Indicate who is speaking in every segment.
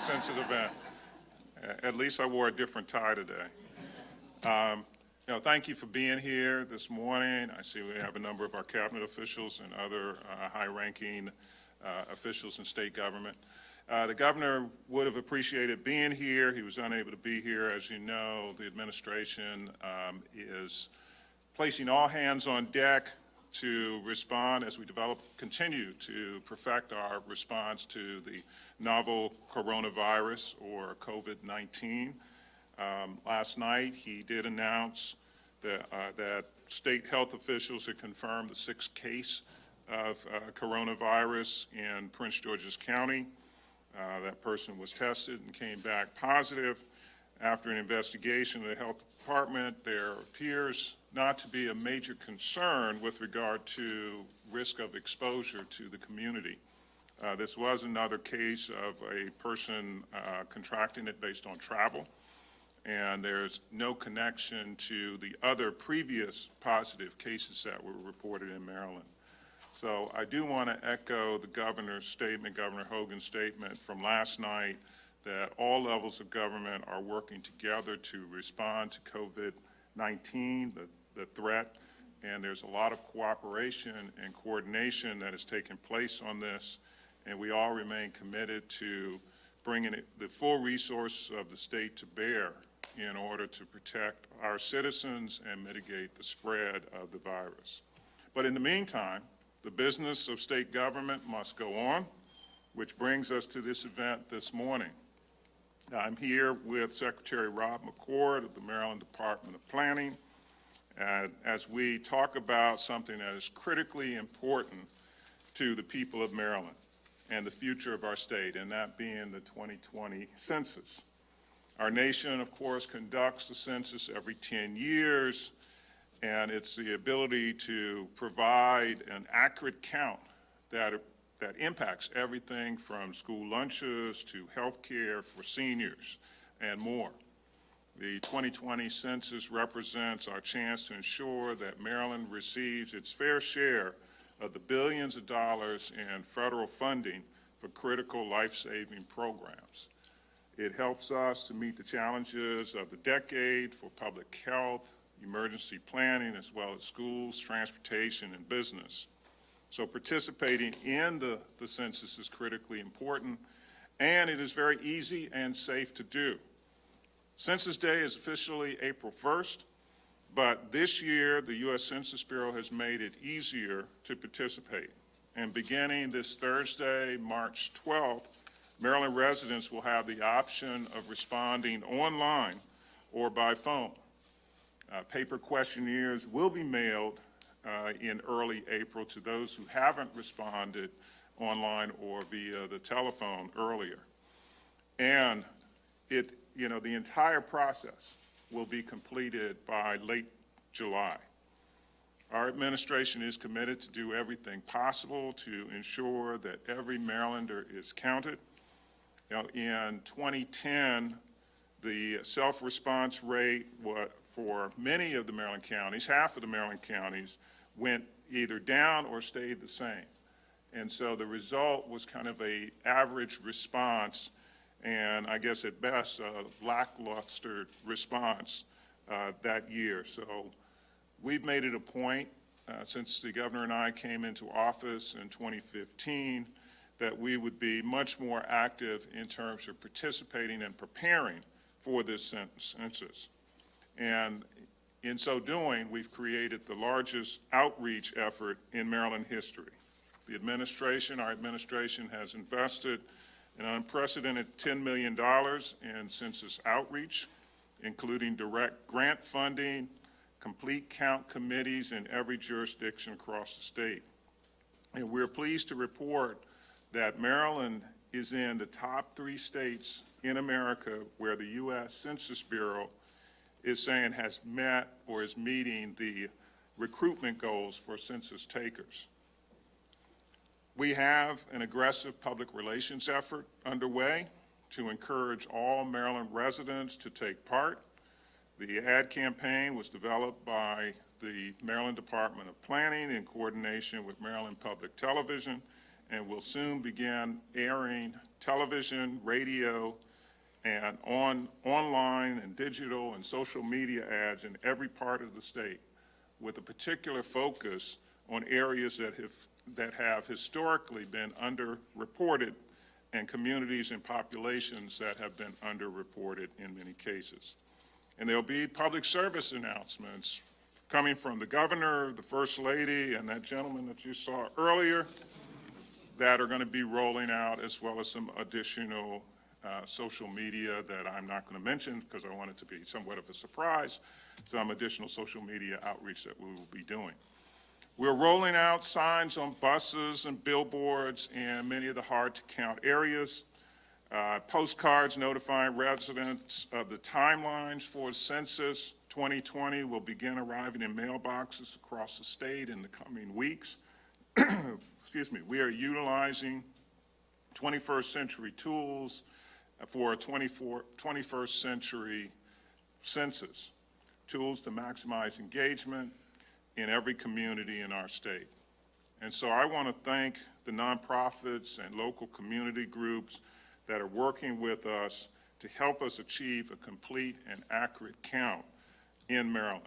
Speaker 1: sensitive event. At least I wore a different tie today. Thank you for being here this morning. I see we have a number of our cabinet officials and other high-ranking officials in state government. The governor would have appreciated being here. He was unable to be here. As you know, the administration is placing all hands on deck to respond as we continue to perfect our response to the novel coronavirus or COVID-19. Last night, he did announce that state health officials had confirmed the 6th case of coronavirus in Prince George's County. That person was tested and came back positive. After an investigation of the health department, there appears not to be a major concern with regard to risk of exposure to the community. This was another case of a person contracting it based on travel, and there's no connection to the other previous positive cases that were reported in Maryland. So I do want to echo the governor's statement, Governor Hogan's statement from last night, that all levels of government are working together to respond to COVID-19, the threat, and there's a lot of cooperation and coordination that has taken place on this, and we all remain committed to bringing the full resources of the state to bear in order to protect our citizens and mitigate the spread of the virus. But in the meantime, the business of state government must go on, which brings us to this event this morning. I'm here with Secretary Rob McCord of the Maryland Department of Planning, as we talk about something that is critically important to the people of Maryland and the future of our state, and that being the 2020 census. Our nation, of course, conducts the census every 10 years, and it's the ability to provide an accurate count that impacts everything from school lunches to health care for seniors and more. The 2020 census represents our chance to ensure that Maryland receives its fair share of the billions of dollars in federal funding for critical life-saving programs. It helps us to meet the challenges of the decade for public health, emergency planning, as well as schools, transportation, and business. So participating in the census is critically important, and it is very easy and safe to do. Census Day is officially April 1st, but this year the U.S. Census Bureau has made it easier to participate. And beginning this Thursday, March 12th, Maryland residents will have the option of responding online or by phone. Paper questionnaires will be mailed in early April to those who haven't responded online or via the telephone earlier. And the entire process will be completed by late July. Our administration is committed to do everything possible to ensure that every Marylander is counted. In 2010, the self-response rate for many of the Maryland counties, half of the Maryland counties, went either down or stayed the same. And so the result was kind of an average response, and I guess at best a lackluster response that year. So we've made it a point since the governor and I came into office in 2015 that we would be much more active in terms of participating and preparing for this census. And in so doing, we've created the largest outreach effort in Maryland history. Our administration has invested an unprecedented $10 million in census outreach, including direct grant funding, complete count committees in every jurisdiction across the state. And we're pleased to report that Maryland is in the top 3 states in America where the U.S. Census Bureau is saying has met or is meeting the recruitment goals for census takers. We have an aggressive public relations effort underway to encourage all Maryland residents to take part. The ad campaign was developed by the Maryland Department of Planning in coordination with Maryland Public Television and will soon begin airing television, radio, and online and digital and social media ads in every part of the state, with a particular focus on areas that have historically been underreported and communities and populations that have been underreported in many cases. And there'll be public service announcements coming from the governor, the first lady, and that gentleman that you saw earlier that are going to be rolling out, as well as some additional social media that I'm not going to mention because I want it to be somewhat of a surprise, some additional social media outreach that we will be doing. We're rolling out signs on buses and billboards in many of the hard-to-count areas, postcards notifying residents of the timelines for Census 2020 will begin arriving in mailboxes across the state in the coming weeks. Excuse me. We are utilizing 21st century tools for a 21st century census, tools to maximize engagement in every community in our state. And so I want to thank the nonprofits and local community groups that are working with us to help us achieve a complete and accurate count in Maryland.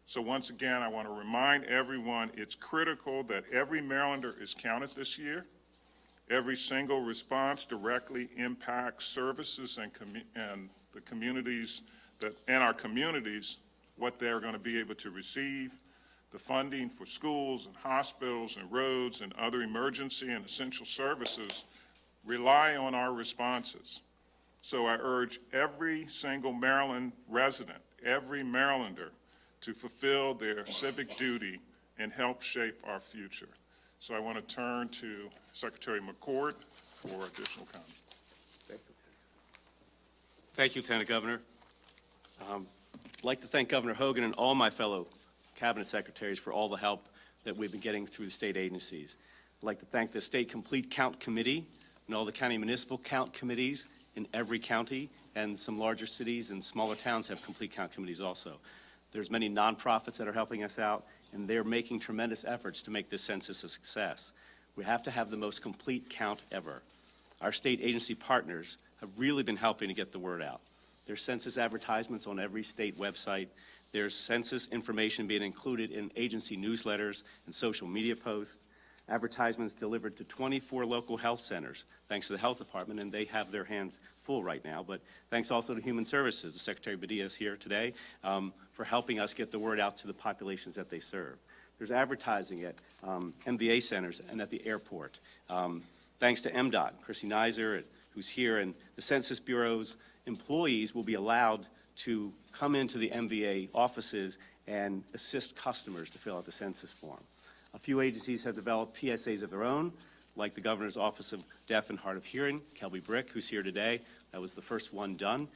Speaker 1: So once again, I want to remind everyone it's critical that every Marylander is counted this year. Every single response directly impacts services and the communities and our communities, what they're going to be able to receive. The funding for schools and hospitals and roads and other emergency and essential services rely on our responses. So I urge every single Maryland resident, every Marylander, to fulfill their civic duty and help shape our future. So I want to turn to Secretary McCord for additional comments.
Speaker 2: Thank you, Lieutenant Governor. I'd like to thank Governor Hogan and all my fellow cabinet secretaries for all the help that we've been getting through the state agencies. I'd like to thank the State Complete Count Committee and all the county municipal count committees in every county, and some larger cities and smaller towns have complete count committees also. There's many nonprofits that are helping us out, and they're making tremendous efforts to make this census a success. We have to have the most complete count ever. Our state agency partners have really been helping to get the word out. There's census advertisements on every state website. There's census information being included in agency newsletters and social media posts. Advertisements delivered to 24 local health centers, thanks to the health department, and they have their hands full right now. But thanks also to Human Services, the Secretary Badilla is here today, for helping us get the word out to the populations that they serve. There's advertising at MVA centers and at the airport. Thanks to MDOT, Chrissy Nizer, who's here, and the Census Bureau's employees will be allowed to come into the MVA offices and assist customers to fill out the census form. A few agencies have developed PSAs of their own, like the Governor's Office of Deaf and Hard of Hearing, Kelby Brick, who's here today. That was the first one done.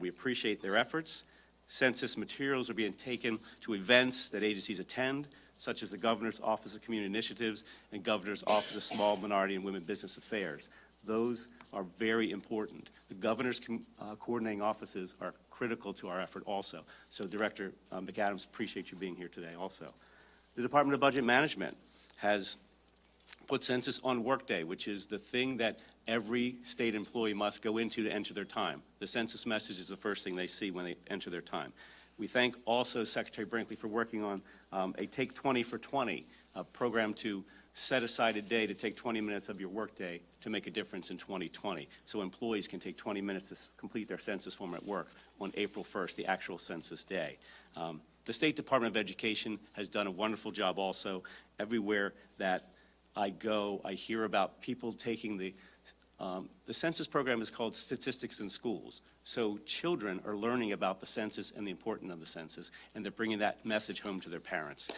Speaker 2: We appreciate their efforts. Census materials are being taken to events that agencies attend, such as the Governor's Office of Community Initiatives and Governor's Office of Small, Minority, and Women Business Affairs. Those are very important. The Governor's coordinating offices are critical to our effort also. So Director McAdams, appreciate you being here today also. The Department of Budget Management has put Census on Workday, which is the thing that every state employee must go into to enter their time. The census message is the first thing they see when they enter their time. We thank also Secretary Brinkley for working on a Take 20 for 20 program to set aside a day to take 20 minutes of your workday to make a difference in 2020. So employees can take 20 minutes to complete their census form at work on April 1st, the actual census day. The State Department of Education has done a wonderful job also. Everywhere that I go, I hear about people taking the census program is called Statistics in Schools. So children are learning about the census and the importance of the census, and they're bringing that message home to their parents.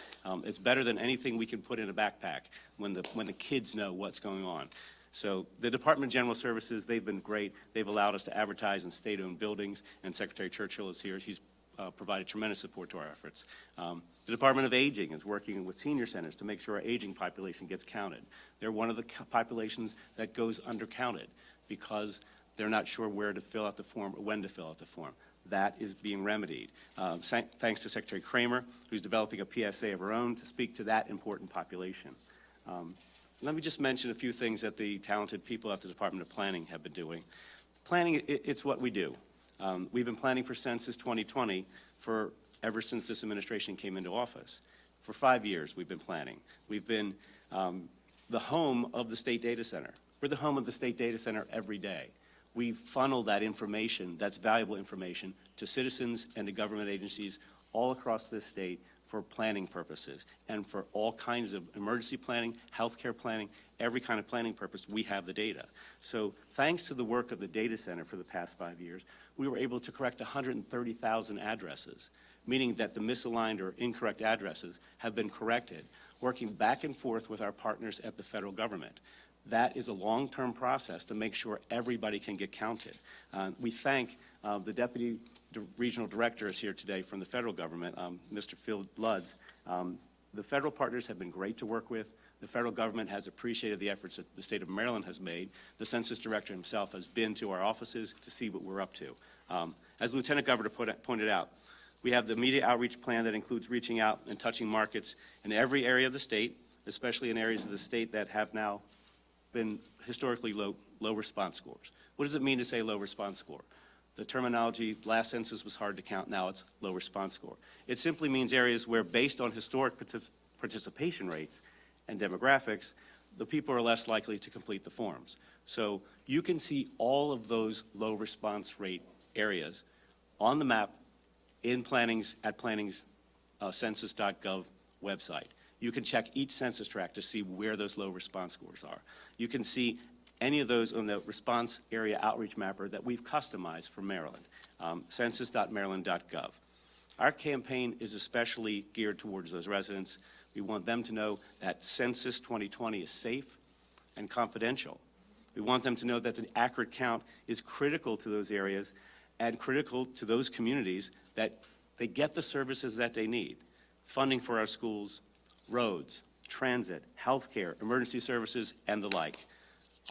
Speaker 2: It's better than anything we can put in a backpack when the kids know what's going on. So the Department of General Services, they've been great. They've allowed us to advertise in state-owned buildings, and Secretary Churchill is here. He's provided tremendous support to our efforts. The Department of Aging is working with senior centers to make sure our aging population gets counted. They're one of the populations that goes undercounted because they're not sure where to fill out the form or when to fill out the form. That is being remedied. Thanks to Secretary Kramer, who's developing a PSA of her own to speak to that important population. Let me just mention a few things that the talented people at the Department of Planning have been doing. Planning, it's what we do. We've been planning for Census 2020 ever since this administration came into office. For 5 years, we've been planning. We've been the home of the state data center. We're the home of the state data center every day. We funnel that information, that's valuable information, to citizens and to government agencies all across this state for planning purposes and for all kinds of emergency planning, healthcare planning, every kind of planning purpose, we have the data. So thanks to the work of the data center for the past 5 years, we were able to correct 130,000 addresses, meaning that the misaligned or incorrect addresses have been corrected, working back and forth with our partners at the federal government. That is a long-term process to make sure everybody can get counted. We thank the Deputy Regional Director is here today from the federal government, Mr. Phil Ludds. The federal partners have been great to work with. The federal government has appreciated the efforts that the state of Maryland has made. The Census Director himself has been to our offices to see what we're up to. As Lieutenant Governor pointed out, we have the media outreach plan that includes reaching out and touching markets in every area of the state, especially in areas of the state that have now been historically low response scores. What does it mean to say low response score? The terminology, last census was hard to count, now it's low response score. It simply means areas where, based on historic participation rates and demographics, the people are less likely to complete the forms. So you can see all of those low response rate areas on the map at Planning's census.gov website. You can check each census tract to see where those low response scores are. You can see any of those on the response area outreach mapper that we've customized for Maryland, census.maryland.gov. Our campaign is especially geared towards those residents. We want them to know that Census 2020 is safe and confidential. We want them to know that the accurate count is critical to those areas and critical to those communities, that they get the services that they need. Funding for our schools, roads, transit, healthcare, emergency services, and the like.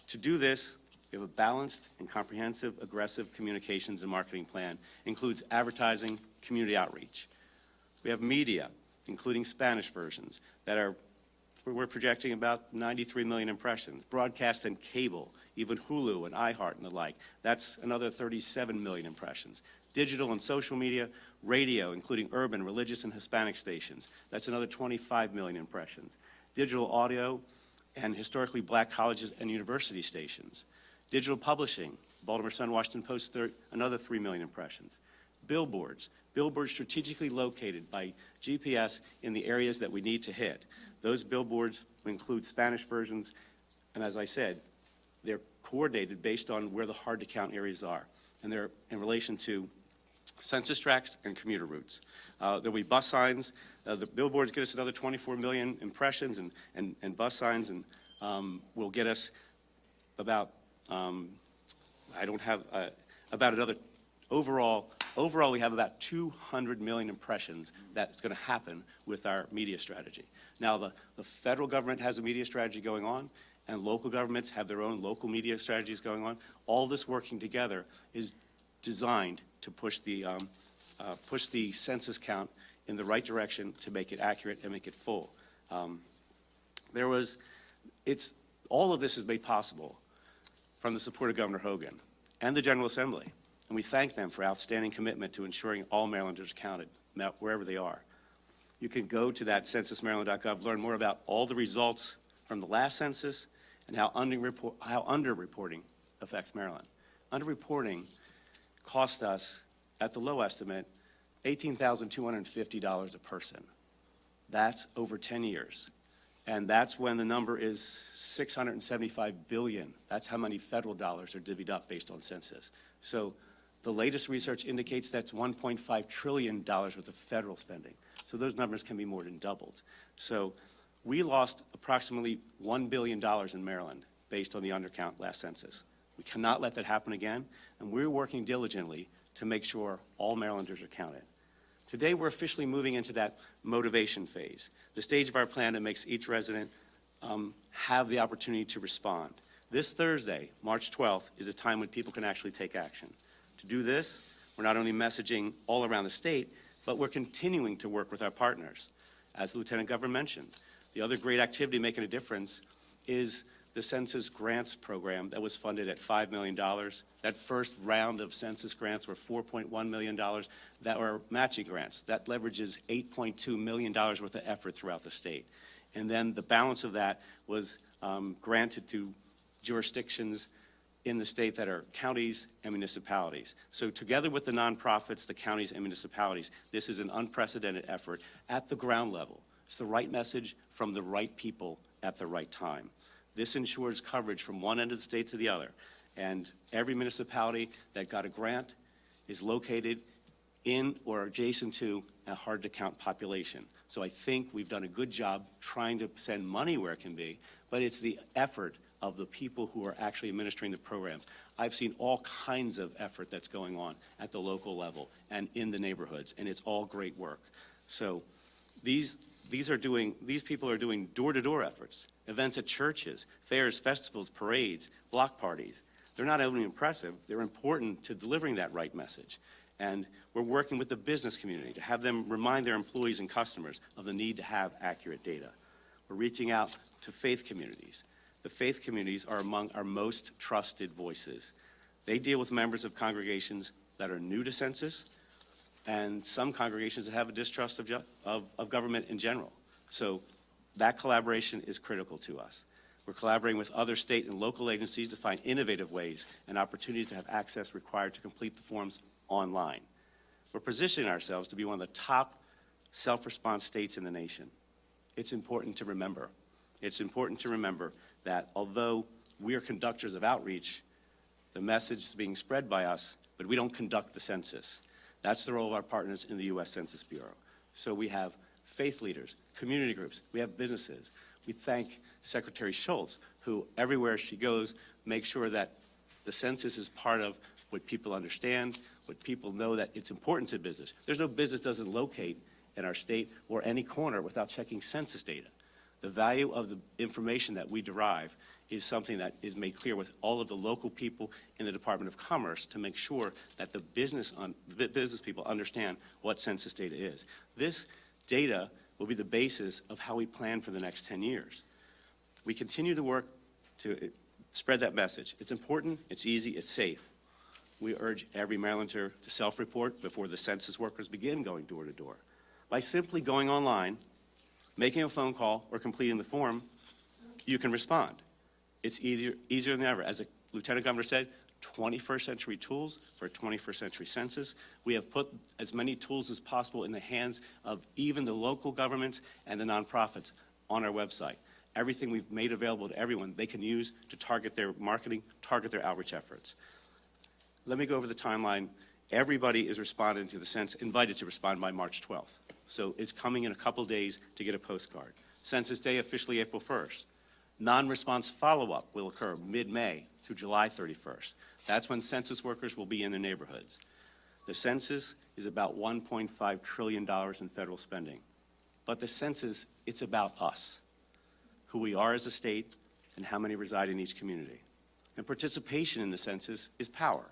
Speaker 2: To do this, we have a balanced and comprehensive, aggressive communications and marketing plan. Includes advertising, community outreach. We have media, including Spanish versions, we're projecting about 93 million impressions. Broadcast and cable, even Hulu and iHeart and the like. That's another 37 million impressions. Digital and social media, radio, including urban, religious, and Hispanic stations. That's another 25 million impressions. Digital audio and historically black colleges and university stations. Digital publishing, Baltimore Sun, Washington Post, another 3 million impressions. Billboards strategically located by GPS in the areas that we need to hit. Those billboards include Spanish versions, and as I said, they're coordinated based on where the hard-to-count areas are, and they're in relation to census tracts and commuter routes. There'll be bus signs. The billboards get us another 24 million impressions, and bus signs, and will get us about, about another, overall we have about 200 million impressions that's going to happen with our media strategy. Now, the federal government has a media strategy going on, and local governments have their own local media strategies going on. All this working together is designed to push the census count in the right direction to make it accurate and make it full. All of this is made possible from the support of Governor Hogan and the General Assembly, and we thank them for outstanding commitment to ensuring all Marylanders are counted wherever they are. You can go to that censusmaryland.gov, learn more about all the results from the last census and how underreporting affects Maryland. Underreporting cost us, at the low estimate, $18,250 a person. That's over 10 years. And that's when the number is $675 billion. That's how many federal dollars are divvied up based on census. So the latest research indicates that's $1.5 trillion worth of federal spending. So those numbers can be more than doubled. So we lost approximately $1 billion in Maryland based on the undercount last census. We cannot let that happen again, and we're working diligently to make sure all Marylanders are counted. Today, we're officially moving into that motivation phase, the stage of our plan that makes each resident have the opportunity to respond. This Thursday, March 12th, is a time when people can actually take action. To do this, we're not only messaging all around the state, but we're continuing to work with our partners. As the Lieutenant Governor mentioned, the other great activity making a difference is the Census Grants Program that was funded at $5 million. That first round of Census grants were $4.1 million that were matching grants. That leverages $8.2 million worth of effort throughout the state. And then the balance of that was granted to jurisdictions in the state that are counties and municipalities. So together with the nonprofits, the counties and municipalities, this is an unprecedented effort at the ground level. It's the right message from the right people at the right time. This ensures coverage from one end of the state to the other. And every municipality that got a grant is located in or adjacent to a hard-to-count population. So I think we've done a good job trying to send money where it can be, but it's the effort of the people who are actually administering the programs. I've seen all kinds of effort that's going on at the local level and in the neighborhoods, and it's all great work. So these people are doing door-to-door efforts, events at churches, fairs, festivals, parades, block parties. They're not only impressive, they're important to delivering that right message. And we're working with the business community to have them remind their employees and customers of the need to have accurate data. We're reaching out to faith communities. The faith communities are among our most trusted voices. They deal with members of congregations that are new to Census, and some congregations that have a distrust of government in general. So that collaboration is critical to us. We're collaborating with other state and local agencies to find innovative ways and opportunities to have access required to complete the forms online. We're positioning ourselves to be one of the top self-response states in the nation. It's important to remember. It's important to remember that although we are conductors of outreach, the message is being spread by us, but we don't conduct the census. That's the role of our partners in the U.S. Census Bureau. So we have faith leaders, community groups, we have businesses. We thank Secretary Schultz, who everywhere she goes makes sure that the census is part of what people understand, what people know that it's important to business. There's no business doesn't locate in our state or any corner without checking census data. The value of the information that we derive is something that is made clear with all of the local people in the Department of Commerce to make sure that the business people understand what census data is. This data will be the basis of how we plan for the next 10 years. We continue to work to spread that message. It's important, it's easy, it's safe. We urge every Marylander to self-report before the census workers begin going door to door. By simply going online, making a phone call, or completing the form, you can respond. It's easier than ever. As the Lieutenant Governor said, 21st century tools for a 21st century census. We have put as many tools as possible in the hands of even the local governments and the nonprofits on our website. Everything we've made available to everyone they can use to target their marketing, target their outreach efforts. Let me go over the timeline. Everybody is responding to the census, invited to respond by March 12th. So it's coming in a couple days to get a postcard. Census Day officially April 1st. Non-response follow-up will occur mid-May through July 31st. That's when census workers will be in their neighborhoods. The census is about $1.5 trillion in federal spending. But the census, it's about us, who we are as a state and how many reside in each community. And participation in the census is power.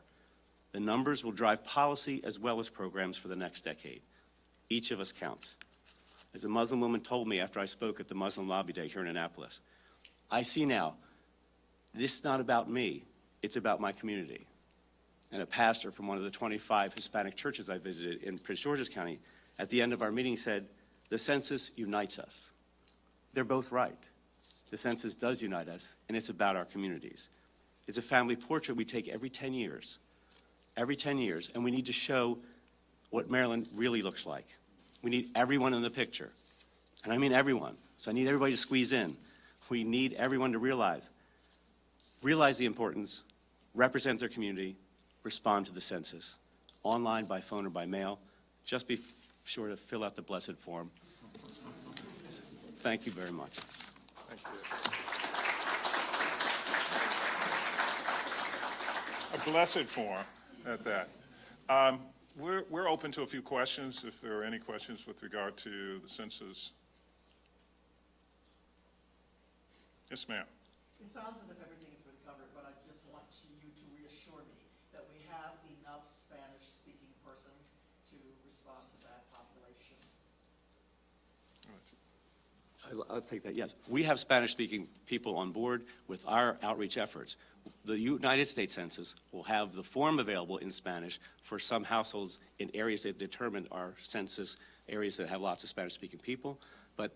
Speaker 2: The numbers will drive policy as well as programs for the next decade. Each of us counts. As a Muslim woman told me after I spoke at the Muslim Lobby Day here in Annapolis, I see now, this is not about me, it's about my community. And a pastor from one of the 25 Hispanic churches I visited in Prince George's County, at the end of our meeting said, the census unites us. They're both right. The census does unite us, and it's about our communities. It's a family portrait we take every 10 years. Every 10 years, and we need to show what Maryland really looks like. We need everyone in the picture, and I mean everyone. So I need everybody to squeeze in. We need everyone to realize the importance, represent their community, respond to the census, online, by phone, or by mail. Just be sure to fill out the blessed form. Thank you very much.
Speaker 1: Thank you. A blessed form at that. We're open to a few questions, if there are any questions with regard to the census. Yes, ma'am.
Speaker 3: It sounds as if everything has been covered, but I just want you to reassure me that we have enough Spanish-speaking persons to respond to that population.
Speaker 2: I'll take that, yes. We have Spanish-speaking people on board with our outreach efforts. The United States Census will have the form available in Spanish for some households in areas they've determined are census areas that have lots of Spanish-speaking people. But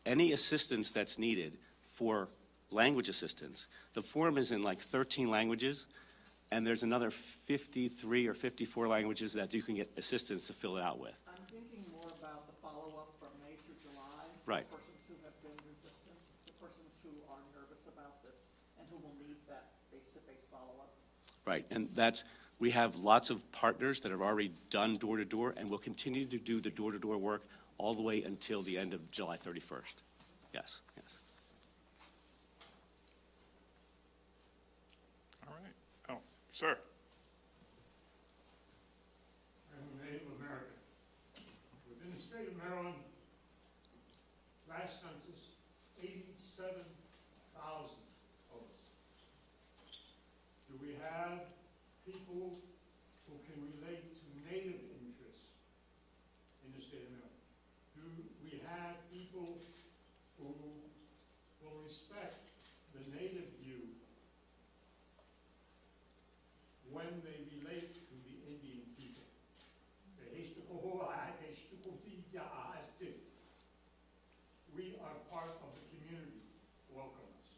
Speaker 2: any assistance that's needed for language assistance, the form is in like 13 languages, and there's another 53 or 54 languages that you can get assistance to fill it out with.
Speaker 3: I'm thinking more about the follow-up from May through July.
Speaker 2: Right.
Speaker 3: The persons who have been resistant, the persons who are nervous about this, and who will need that face-to-face follow-up.
Speaker 2: Right, and we have lots of partners that have already done door-to-door, and will continue to do the door-to-door work all the way until the end of July 31st. Yes, yes.
Speaker 1: All right. Oh, sir.
Speaker 4: I'm a Native American. Within the state of Maryland, last census, 87,000 of us. Do we have people who can relate to Native interests in the state of Maryland? Do we have people who will respect the Native view when they relate to the Indian people? We are part of the community. Welcome us.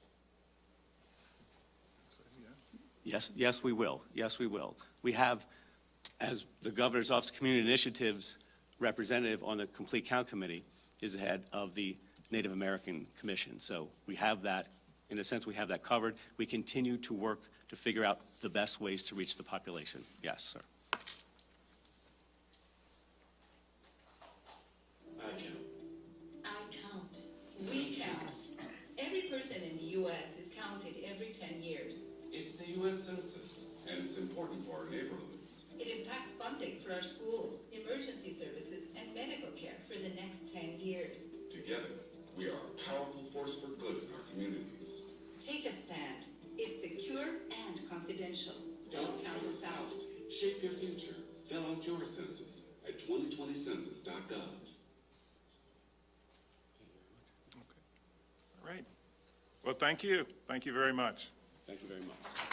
Speaker 2: Yes, yes, we will. Yes, we will. We have, as the Governor's Office of Community Initiatives representative on the Complete Count Committee, is the head of the Native American Commission. So we have that, in a sense, we have that covered. We continue to work to figure out the best ways to reach the population. Yes, sir.
Speaker 5: I count. We count. Every person in the U.S. is counted every 10 years.
Speaker 6: It's the U.S. Census, and it's important for our neighborhoods.
Speaker 5: It impacts funding for our schools, emergency services, and medical care for the next 10 years.
Speaker 6: Together, we are a powerful force for good in our communities.
Speaker 5: Take a stand. It's secure and confidential. Don't count us out.
Speaker 6: Shape your future. Fill out your census at 2020census.gov.
Speaker 1: All right. Well, thank you. Thank you very much.
Speaker 2: Thank you very much.